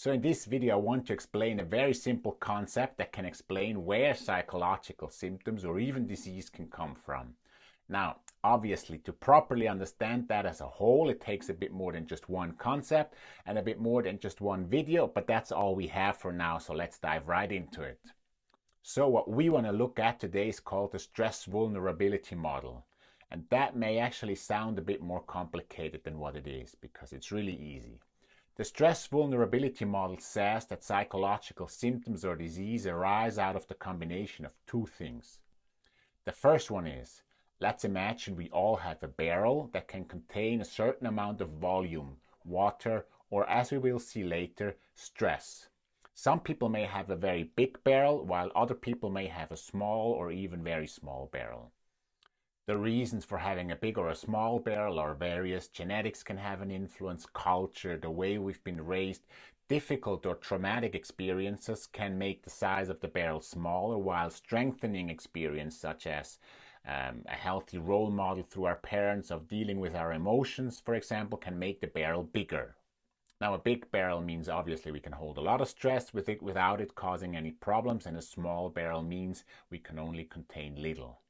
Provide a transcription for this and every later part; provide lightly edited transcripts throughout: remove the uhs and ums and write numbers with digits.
So in this video, I want to explain a very simple concept that can explain where psychological symptoms or even disease can come from. Now, obviously, to properly understand that as a whole, it takes a bit more than just one concept and a bit more than just one video, but that's all we have for now, so let's dive right into it. So what we want to look at today is called the stress vulnerability model. And that may actually sound a bit more complicated than what it is, because it's really easy. The stress vulnerability model says that psychological symptoms or disease arise out of the combination of two things. The first one is, let's imagine we all have a barrel that can contain a certain amount of volume, water, or as we will see later, stress. Some people may have a very big barrel, while other people may have a small or even very small barrel. The reasons for having a big or a small barrel are various. Genetics can have an influence, culture, the way we've been raised. Difficult or traumatic experiences can make the size of the barrel smaller, while strengthening experience such as a healthy role model through our parents of dealing with our emotions, for example, can make the barrel bigger. Now, a big barrel means obviously we can hold a lot of stress with it without it causing any problems, and a small barrel means we can only contain little.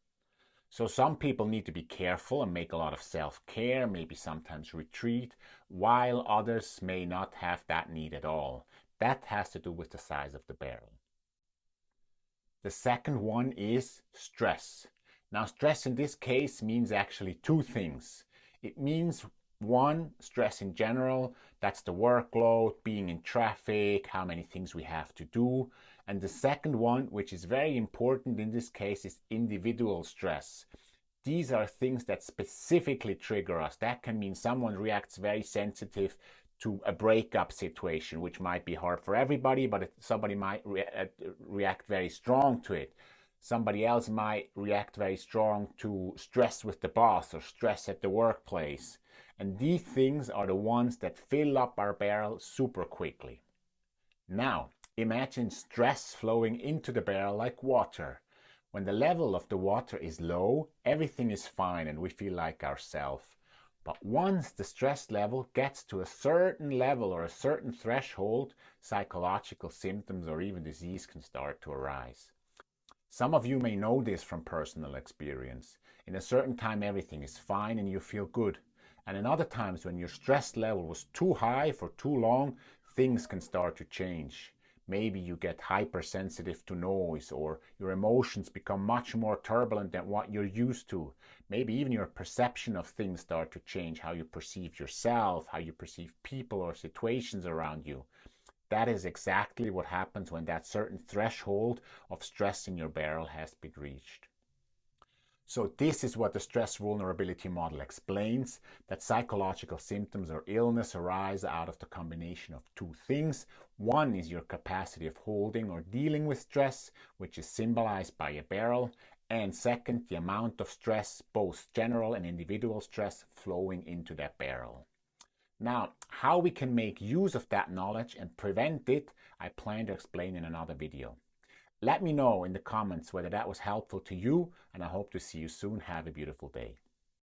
So some people need to be careful and make a lot of self-care, maybe sometimes retreat, while others may not have that need at all. That has to do with the size of the barrel. The second one is stress. Now, stress in this case means actually two things. It means one, stress in general, that's the workload, being in traffic, how many things we have to do. And the second one, which is very important in this case, is individual stress. These are things that specifically trigger us. That can mean someone reacts very sensitive to a breakup situation, which might be hard for everybody, but somebody might react very strong to it. Somebody else might react very strong to stress with the boss or stress at the workplace. And these things are the ones that fill up our barrel super quickly. Now, imagine stress flowing into the barrel like water. When the level of the water is low, everything is fine and we feel like ourselves. But once the stress level gets to a certain level or a certain threshold, psychological symptoms or even disease can start to arise. Some of you may know this from personal experience. In a certain time, everything is fine and you feel good. And in other times, when your stress level was too high for too long, things can start to change. Maybe you get hypersensitive to noise, or your emotions become much more turbulent than what you're used to. Maybe even your perception of things start to change, how you perceive yourself, how you perceive people or situations around you. That is exactly what happens when that certain threshold of stress in your barrel has been reached. So this is what the stress vulnerability model explains, that psychological symptoms or illness arise out of the combination of two things. One is your capacity of holding or dealing with stress, which is symbolized by a barrel. And second, the amount of stress, both general and individual stress, flowing into that barrel. Now, how we can make use of that knowledge and prevent it, I plan to explain in another video. Let me know in the comments whether that was helpful to you, and I hope to see you soon. Have a beautiful day.